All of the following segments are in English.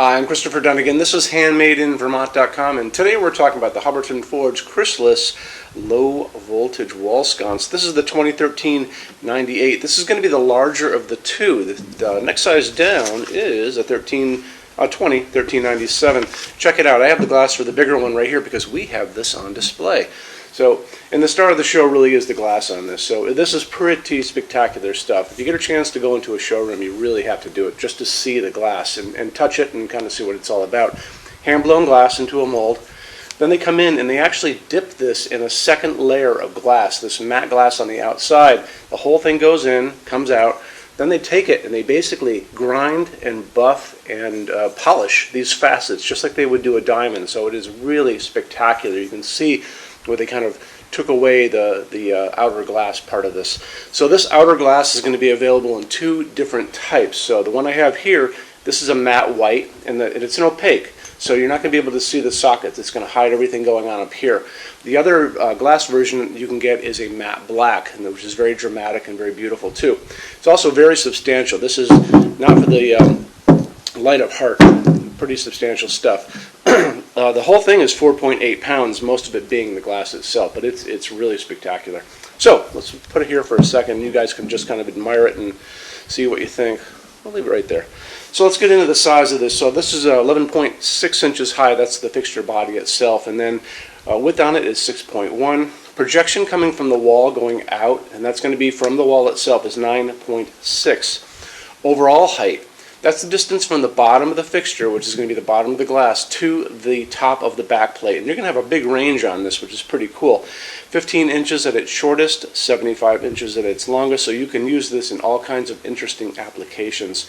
Hi, I'm Christopher Dunnigan. This is HandmadeInVermont.com, and today we're talking about the Hubbardton Forge Chrysalis low voltage wall sconce. This is the 2013-98. This is going to be the larger of the two. The next size down is a 1397. Check it out. I have the glass for the bigger one right here because we have this on display. So, and the star of the show really is the glass on this. So this is pretty spectacular stuff. If you get a chance to go into a showroom, you really have to do it just to see the glass and touch it and kind of see what it's all about. Hand-blown glass into a mold. Then they come in and they actually dip this in a second layer of glass, this matte glass on the outside. The whole thing goes in, comes out. Then they take it and they basically grind and buff and polish these facets just like they would do a diamond. So it is really spectacular. You can see where they kind of took away the outer glass part of this. So this outer glass is going to be available in two different types. So the one I have here, this is a matte white, and it's an opaque. So you're not going to be able to see the sockets. It's going to hide everything going on up here. The other glass version you can get is a matte black, which is very dramatic and very beautiful too. It's also very substantial. This is not for the light of heart. Pretty substantial stuff. The whole thing is 4.8 pounds, most of it being the glass itself, but it's really spectacular. So let's put it here for a second. You guys can just kind of admire it and see what you think. I'll leave it right there. So let's get into the size of this. So this is 11.6 inches high. That's the fixture body itself, and then width on it is 6.1. Projection coming from the wall going out, and that's going to be from the wall itself, is 9.6. Overall height, that's the distance from the bottom of the fixture, which is going to be the bottom of the glass, to the top of the back plate. And you're going to have a big range on this, which is pretty cool. 15 inches at its shortest, 75 inches at its longest, so you can use this in all kinds of interesting applications.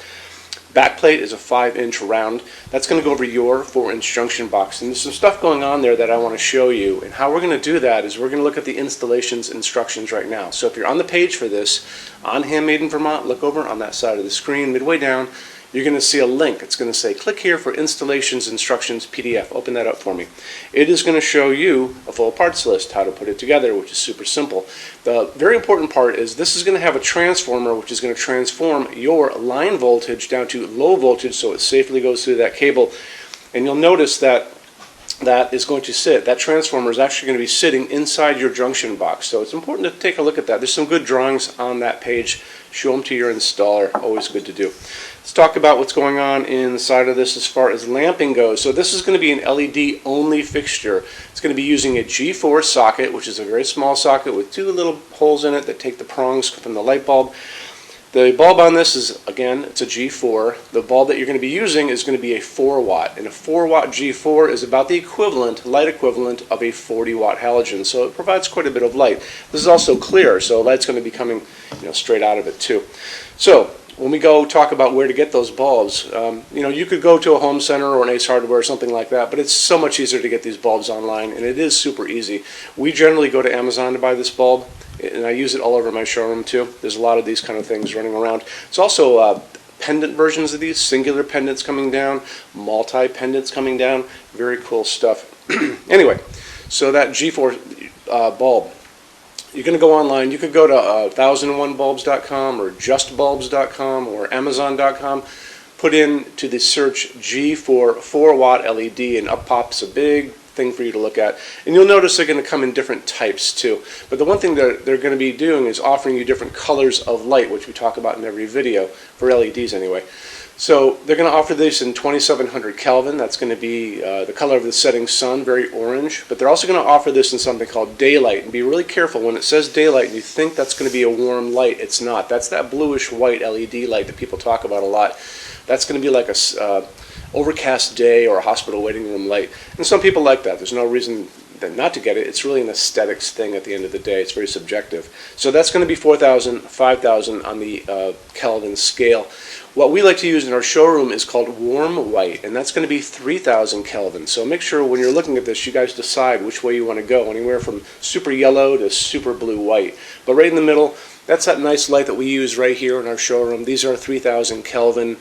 Back plate is a 5-inch round. That's going to go over your 4-inch junction box. And there's some stuff going on there that I want to show you. And how we're going to do that is we're going to look at the installations instructions right now. So if you're on the page for this, on Handmade in Vermont, look over on that side of the screen, midway down, you're going to see a link. It's going to say, click here for installations instructions PDF. Open that up for me. It is going to show you a full parts list, how to put it together, which is super simple. The very important part is this is going to have a transformer, which is going to transform your line voltage down to low voltage so it safely goes through that cable. And you'll notice that that transformer is actually going to be sitting inside your junction box. So it's important to take a look at that. There's some good drawings on that page. Show them to your installer. Always good to do. Let's talk about what's going on inside of this as far as lamping goes. So this is going to be an LED only fixture. It's going to be using a G4 socket, which is a very small socket with two little holes in it that take the prongs from the light bulb. The bulb on this is, again, it's a G4. The bulb that you're going to be using is going to be a 4-watt. And a 4-watt G4 is about the equivalent, light equivalent, of a 40-watt halogen. So it provides quite a bit of light. This is also clear, so light's going to be coming straight out of it too. So when we go talk about where to get those bulbs, you could go to a home center or an Ace Hardware or something like that, but it's so much easier to get these bulbs online, and it is super easy. We generally go to Amazon to buy this bulb, and I use it all over my showroom too. There's a lot of these kind of things running around. It's also pendant versions of these, singular pendants coming down, multi-pendants coming down, very cool stuff. Anyway, so that G4 bulb, you're going to go online. You could go to 1001bulbs.com or justbulbs.com or amazon.com. Put in to the search G4 4-watt LED, and up pops a big thing for you to look at. And you'll notice they're going to come in different types too. But the one thing they're going to be doing is offering you different colors of light, which we talk about in every video, for LEDs anyway. So they're going to offer this in 2700 Kelvin. That's going to be the color of the setting sun, very orange. But they're also going to offer this in something called daylight. And be really careful. When it says daylight and you think that's going to be a warm light, it's not. That's that bluish white LED light that people talk about a lot. That's going to be like a overcast day or a hospital waiting room light. And some people like that. There's no reason not to get it. It's really an aesthetics thing at the end of the day. It's very subjective. So that's going to be 4,000, 5,000 on the Kelvin scale. What we like to use in our showroom is called warm white, and that's going to be 3,000 Kelvin. So make sure when you're looking at this, you guys decide which way you want to go, anywhere from super yellow to super blue white. But right in the middle, that's that nice light that we use right here in our showroom. These are 3,000 Kelvin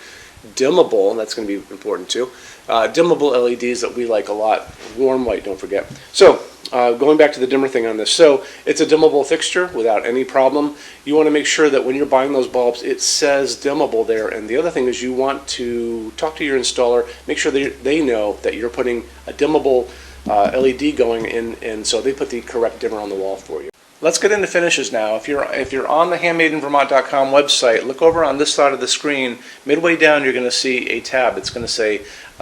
dimmable, and that's going to be important too. Dimmable LEDs that we like a lot. Warm white, don't forget. So going back to the dimmer thing on this, so it's a dimmable fixture without any problem. You want to make sure that when you're buying those bulbs, it says dimmable there. And the other thing is you want to talk to your installer, make sure they know that you're putting a dimmable LED going in, and so they put the correct dimmer on the wall for you. Let's get into finishes now. If you're on the HandmadeInVermont.com website, look over on this side of the screen. Midway down, you're going to see a tab. It's going to say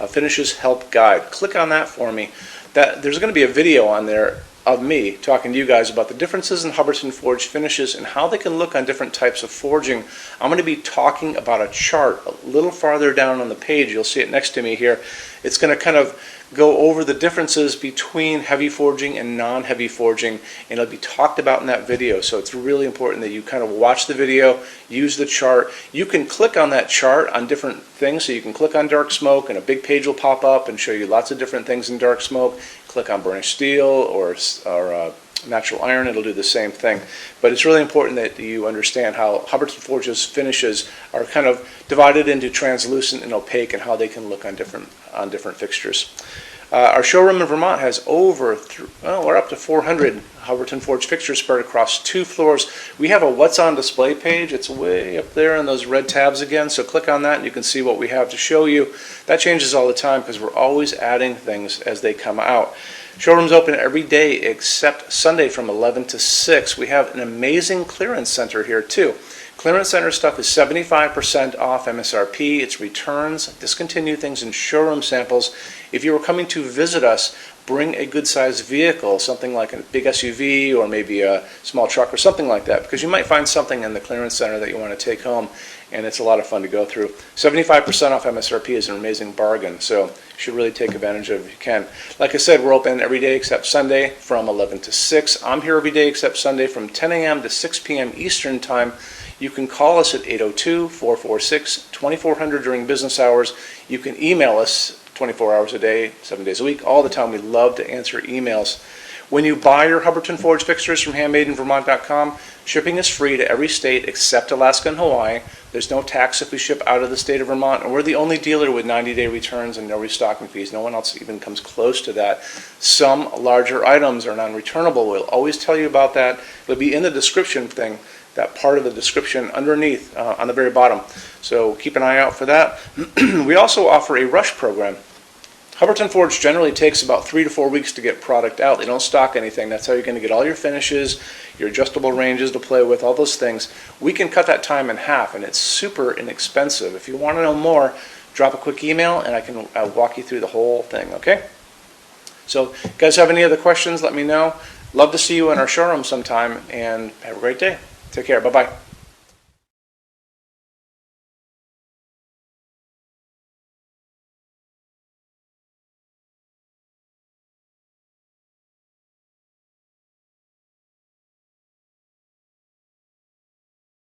Finishes Help Guide. Click on that for me. There's going to be a video on there of me talking to you guys about the differences in Hubbardton forged finishes and how they can look on different types of forging. I'm going to be talking about a chart a little farther down on the page. You'll see it next to me here. It's going to kind of go over the differences between heavy forging and non-heavy forging, and it'll be talked about in that video. So it's really important that you kind of watch the video, use the chart. You can click on that chart on different things. So you can click on dark smoke and a big page will pop up and show you lots of different things in dark smoke. Click on burnished steel or natural iron, it'll do the same thing. But it's really important that you understand how Hubbardton Forge's finishes are kind of divided into translucent and opaque and how they can look on different fixtures. Our showroom in Vermont has we're up to 400 Hubbardton Forge fixtures spread across 2 floors. We have a What's on Display page. It's way up there in those red tabs again, so click on that and you can see what we have to show you. That changes all the time because we're always adding things as they come out. Showroom's open every day except Sunday from 11 to 6. We have an amazing clearance center here too. Clearance center stuff is 75% off MSRP. It's returns, discontinued things, and showroom samples. If you were coming to visit us, bring a good-sized vehicle, something like a big SUV or maybe a small truck or something like that, because you might find something in the clearance center that you want to take home, and it's a lot of fun to go through. 75% off MSRP is an amazing bargain, so you should really take advantage of it if you can. Like I said, we're open every day except Sunday from 11 to 6. I'm here every day except Sunday from 10 a.m. to 6 p.m. Eastern Time. You can call us at 802-446-2400 during business hours. You can email us 24 hours a day, 7 days a week, all the time. We love to answer emails. When you buy your Hubbardton Forge fixtures from HandmadeInVermont.com, shipping is free to every state except Alaska and Hawaii. There's no tax if we ship out of the state of Vermont, and we're the only dealer with 90-day returns and no restocking fees. No one else even comes close to that. Some larger items are non-returnable. We'll always tell you about that. It'll be in the description thing, that part of the description underneath on the very bottom. So keep an eye out for that. We also offer a rush program. Hubbardton Forge generally takes about 3 to 4 weeks to get product out. They don't stock anything. That's how you're going to get all your finishes, your adjustable ranges to play with, all those things. We can cut that time in half, and it's super inexpensive. If you want to know more, drop a quick email, and I'll walk you through the whole thing, okay? So if you guys have any other questions, let me know. Love to see you in our showroom sometime, and have a great day. Take care. Bye-bye.